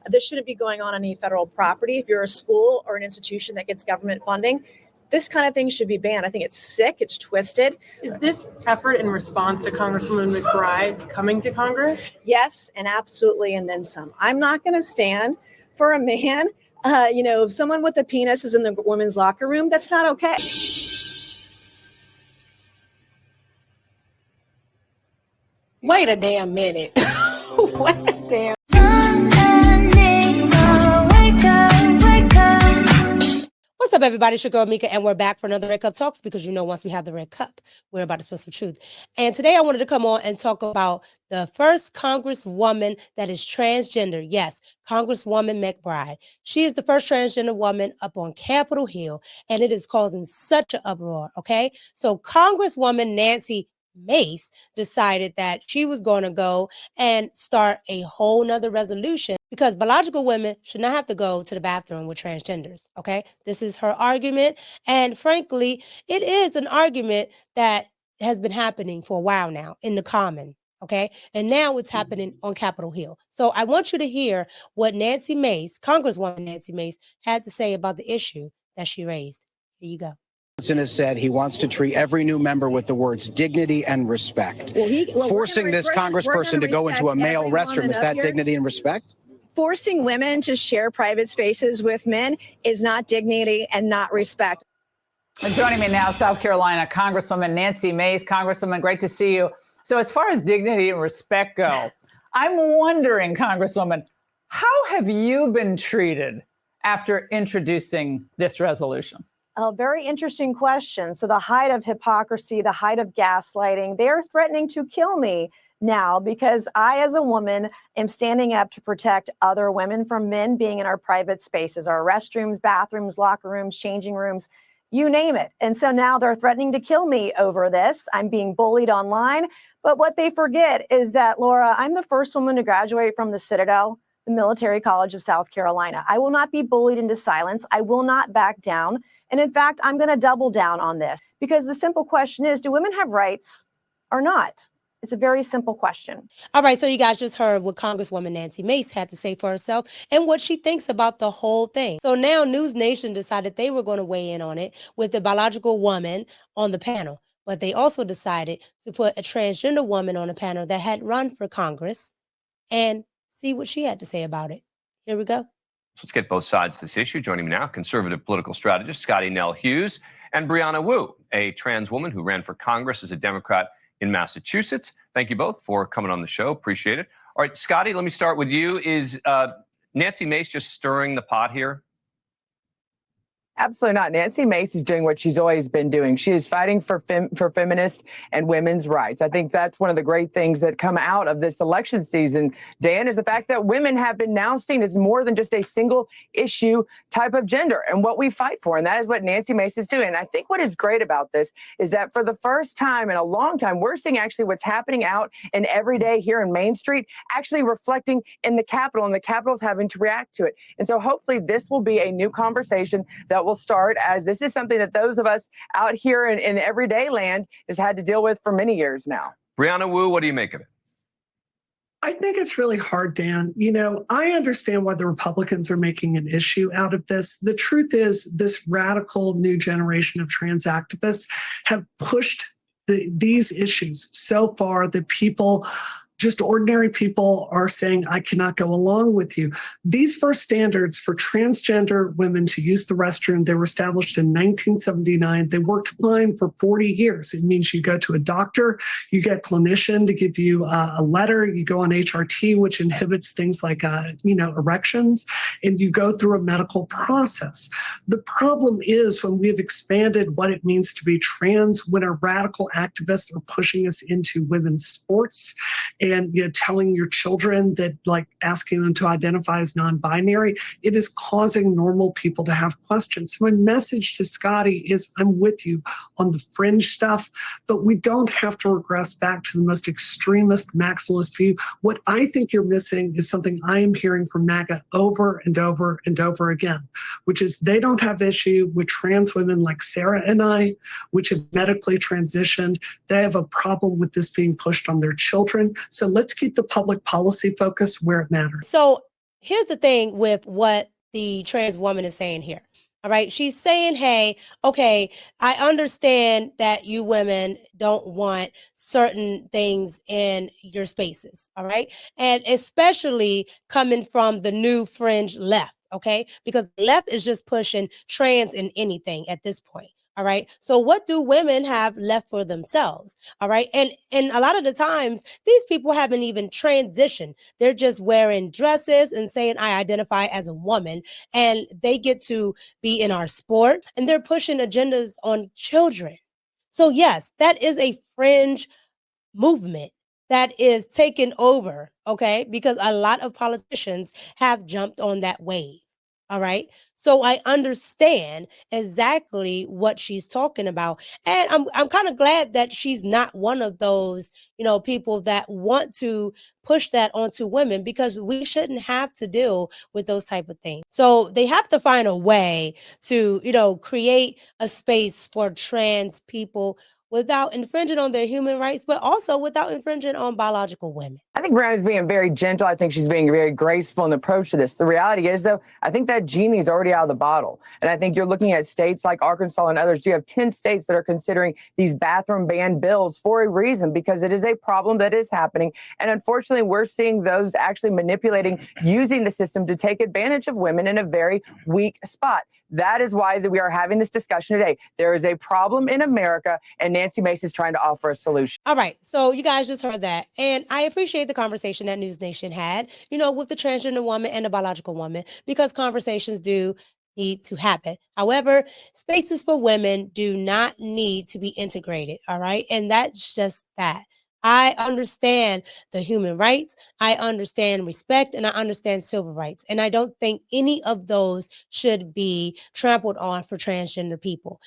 This shouldn't be going on any federal property. If you're a school or an institution that gets government funding, this kind of thing should be banned. I think it's sick. It's twisted. Is this effort in response to Congresswoman McBride's coming to Congress? Yes, and absolutely, and then some. I'm not going to stand for a man. If someone with a penis is in the women's locker room, that's not okay. Wait a damn minute. Wait a damn. What's up, everybody? It's your girl, Mika, and we're back for another Red Cup Talks because, once we have the Red Cup, we're about to spill some truth. And today I wanted to come on and talk about the first Congresswoman that is transgender. Yes, Congresswoman McBride. She is the first transgender woman up on Capitol Hill, and it is causing such an uproar, okay? So Congresswoman Nancy Mace decided that she was going to go and start a whole nother resolution because biological women should not have to go to the bathroom with transgenders. Okay, this is her argument, and frankly, it is an argument that has been happening for a while now in the common. Okay, and now it's happening on Capitol Hill. So I want you to hear what Nancy Mace, Congresswoman Nancy Mace, had to say about the issue that she raised. Here you go. Has said he wants to treat every new member with the words dignity and respect. Forcing this congressperson to go into a male restroom, is that dignity and respect? Forcing women to share private spaces with men is not dignity and not respect. And joining me now, South Carolina Congresswoman Nancy Mace. Congresswoman, great to see you. So as far as dignity and respect go, I'm wondering, Congresswoman, how have you been treated after introducing this resolution? A very interesting question. So the height of hypocrisy, the height of gaslighting, they're threatening to kill me now because I, as a woman, am standing up to protect other women from men being in our private spaces, our restrooms, bathrooms, locker rooms, changing rooms, you name it. And so now they're threatening to kill me over this. I'm being bullied online. But what they forget is that, Laura, I'm the first woman to graduate from the Citadel, the Military College of South Carolina. I will not be bullied into silence. I will not back down. And in fact, I'm going to double down on this because the simple question is, do women have rights or not? It's a very simple question. All right. So you guys just heard what Congresswoman Nancy Mace had to say for herself and what she thinks about the whole thing. So now News Nation decided they were going to weigh in on it with the biological woman on the panel. But they also decided to put a transgender woman on a panel that had run for Congress and see what she had to say about it. Here we go. So let's get both sides of this issue. Joining me now, conservative political strategist Scotty Nell Hughes and Brianna Wu, a trans woman who ran for Congress as a Democrat in Massachusetts. Thank you both for coming on the show. Appreciate it. All right, Scotty, let me start with you. Is Nancy Mace just stirring the pot here? Absolutely not. Nancy Mace is doing what she's always been doing. She is fighting for feminist and women's rights. I think that's one of the great things that come out of this election season, Dan, is the fact that women have been now seen as more than just a single issue type of gender and what we fight for. And that is what Nancy Mace is doing. And I think what is great about this is that for the first time in a long time, we're seeing actually what's happening out in every day here in Main Street, actually reflecting in the Capitol, and the Capitol is having to react to it. And so hopefully this will be a new conversation that will start, as this is something that those of us out here in everyday land has had to deal with for many years now. Brianna Wu, what do you make of it? I think it's really hard, Dan. I understand why the Republicans are making an issue out of this. The truth is, this radical new generation of trans activists have pushed these issues so far that people, just ordinary people, are saying, I cannot go along with you. These first standards for transgender women to use the restroom, they were established in 1979. They worked fine for 40 years. It means you go to a doctor, you get a clinician to give you a letter, you go on HRT, which inhibits things like, erections, and you go through a medical process. The problem is when we have expanded what it means to be trans, when our radical activists are pushing us into women's sports, and telling your children that, like, asking them to identify as non-binary, it is causing normal people to have questions. So my message to Scotty is, I'm with you on the fringe stuff, but we don't have to regress back to the most extremist maximalist view. What I think you're missing is something I am hearing from MAGA over and over and over again, which is they don't have issue with trans women like Sarah and I, which have medically transitioned. They have a problem with this being pushed on their children. So let's keep the public policy focus where it matters. So here's the thing with what the trans woman is saying here. All right. She's saying, hey, okay, I understand that you women don't want certain things in your spaces. All right. And especially coming from the new fringe left. Okay. Because the left is just pushing trans in anything at this point. All right. So what do women have left for themselves? All right. And a lot of the times these people haven't even transitioned. They're just wearing dresses and saying, I identify as a woman, and they get to be in our sport, and they're pushing agendas on children. So yes, that is a fringe movement that is taken over, okay? Because a lot of politicians have jumped on that wave. All right. So I understand exactly what she's talking about. And I'm kind of glad that she's not one of those, people that want to push that onto women, because we shouldn't have to deal with those type of things. So they have to find a way to, create a space for trans people without infringing on their human rights, but also without infringing on biological women. I think Brianna's being very gentle. I think she's being very graceful in the approach to this. The reality is, though, I think that genie's already out of the bottle. And I think you're looking at states like Arkansas and others. You have 10 states that are considering these bathroom ban bills for a reason, because it is a problem that is happening. And unfortunately, we're seeing those actually manipulating, using the system to take advantage of women in a very weak spot. That is why we are having this discussion today. There is a problem in America, and Nancy Mace is trying to offer a solution. All right. So you guys just heard that. And I appreciate the conversation that News Nation had, with the transgender woman and the biological woman, because conversations do need to happen. However, spaces for women do not need to be integrated. All right. And that's just that. I understand the human rights. I understand respect, and I understand civil rights. And I don't think any of those should be trampled on for transgender people,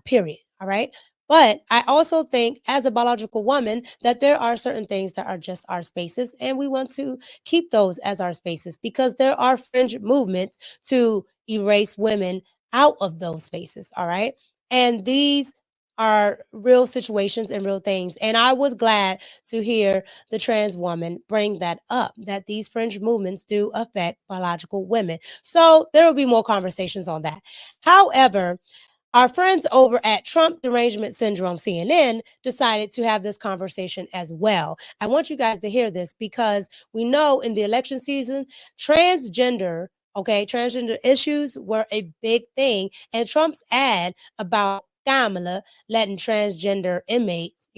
period. All right. But I also think, as a biological woman, that there are certain things that are just our spaces, and we want to keep those as our spaces, because there are fringe movements to erase women out of those spaces. All right. And these are real situations and real things. And I was glad to hear the trans woman bring that up, that these fringe movements do affect biological women. So there will be more conversations on that. However, our friends over at Trump Derangement Syndrome CNN decided to have this conversation as well. I want you guys to hear this, because we know in the election season, transgender issues were a big thing. And Trump's ad about Kamala letting transgender inmates,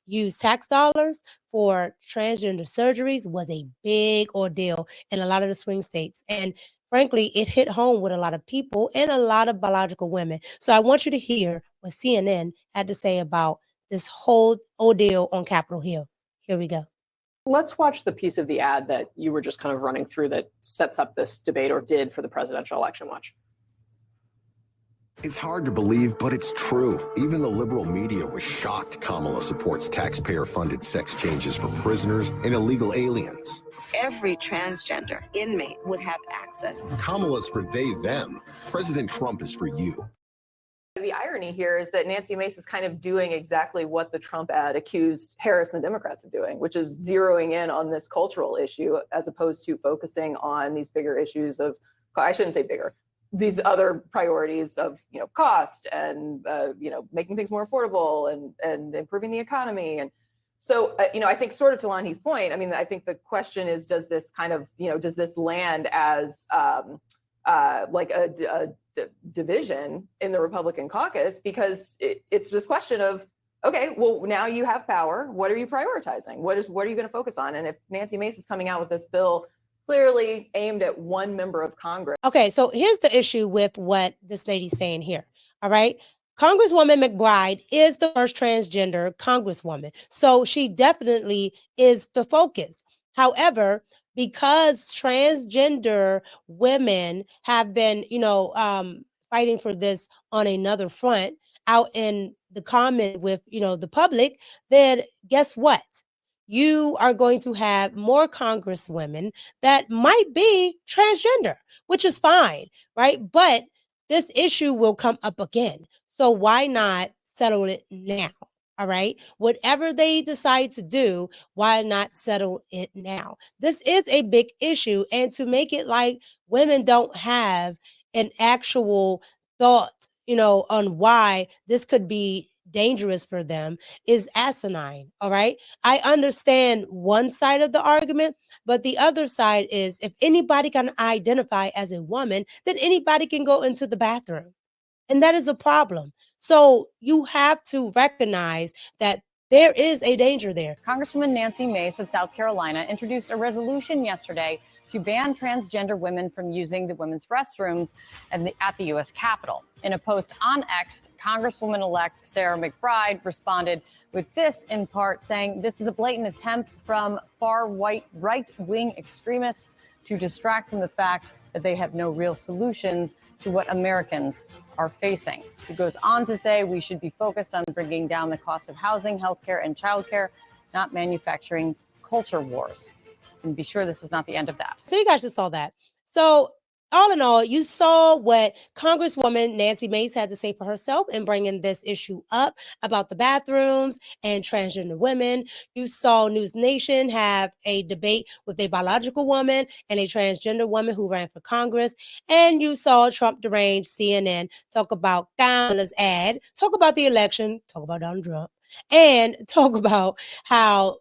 use tax dollars for transgender surgeries was a big ordeal in a lot of the swing states. And frankly, it hit home with a lot of people and a lot of biological women. So I want you to hear what CNN had to say about this whole ordeal on Capitol Hill. Here we go. Let's watch the piece of the ad that you were just kind of running through that sets up this debate, or did, for the presidential election. Watch. It's hard to believe, but it's true. Even the liberal media was shocked Kamala supports taxpayer-funded sex changes for prisoners and illegal aliens. Every transgender inmate would have access. Kamala's for they, them. President Trump is for you. The irony here is that Nancy Mace is kind of doing exactly what the Trump ad accused Harris and the Democrats of doing, which is zeroing in on this cultural issue as opposed to focusing on these bigger issues of, I shouldn't say bigger, these other priorities of, cost and, making things more affordable and improving the economy. And so, I think, sort of to Lonnie's point, I think the question is, does this kind of, does this land as like a division in the Republican caucus? Because it's this question of, okay, well, now you have power. What are you prioritizing? What are you going to focus on? And if Nancy Mace is coming out with this bill clearly aimed at one member of Congress. Okay, so here's the issue with what this lady's saying here. All right. Congresswoman McBride is the first transgender congresswoman. So she definitely is the focus. However, because transgender women have been, fighting for this on another front out in the common with, the public, then guess what? You are going to have more congresswomen that might be transgender, which is fine, right? But this issue will come up again. So why not settle it now? All right. Whatever they decide to do, why not settle it now? This is a big issue. And to make it like women don't have an actual thought, on why this could be dangerous for them is asinine. All right. I understand one side of the argument, but the other side is if anybody can identify as a woman, then anybody can go into the bathroom. And that is a problem. So you have to recognize that there is a danger there. Congresswoman Nancy Mace of South Carolina introduced a resolution yesterday to ban transgender women from using the women's restrooms at the U.S. Capitol. In a post on X, Congresswoman-elect Sarah McBride responded with this in part, saying this is a blatant attempt from right-wing extremists to distract from the fact that they have no real solutions to what Americans are facing. She goes on to say we should be focused on bringing down the cost of housing, healthcare, and childcare, not manufacturing culture wars. And be sure this is not the end of that. So you guys just saw that. So all in all, you saw what Congresswoman Nancy Mace had to say for herself in bringing this issue up about the bathrooms and transgender women. You saw News Nation have a debate with a biological woman and a transgender woman who ran for Congress. And you saw Trump deranged CNN talk about Kamala's ad, talk about the election, talk about Donald Trump, and talk about how,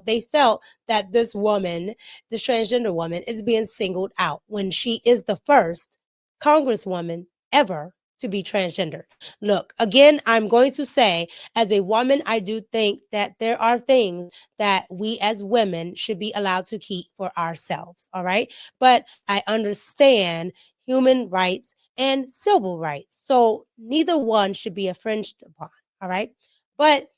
they felt that this woman, this transgender woman, is being singled out when she is the first congresswoman ever to be transgender. Look, again, I'm going to say, as a woman, I do think that there are things that we as women should be allowed to keep for ourselves, all right? But I understand human rights and civil rights. So neither one should be infringed upon, all right? But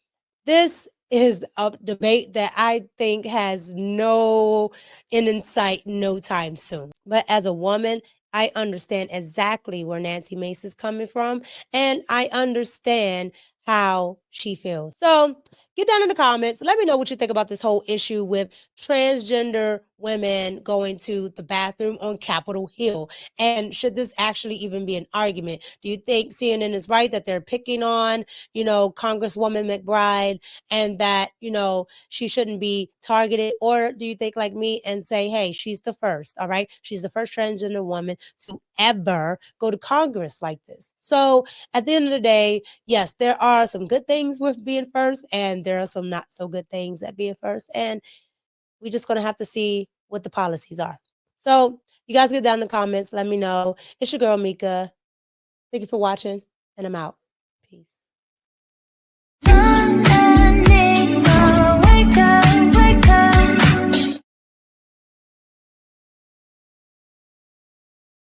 this is a debate that I think has no end in sight no time soon. But as a woman, I understand exactly where Nancy Mace is coming from, and I understand how she feels. So get down in the comments. Let me know what you think about this whole issue with transgender women going to the bathroom on Capitol Hill. And should this actually even be an argument? Do you think CNN is right that they're picking on, Congresswoman McBride and that, she shouldn't be targeted? Or do you think like me and say, hey, she's the first, all right? She's the first transgender woman to ever go to Congress like this. So at the end of the day, yes, there are some good things with being first, and there are some not so good things at being first. And we're just going to have to see what the policies are. So you guys get down in the comments. Let me know. It's your girl, Mika. Thank you for watching, and I'm out.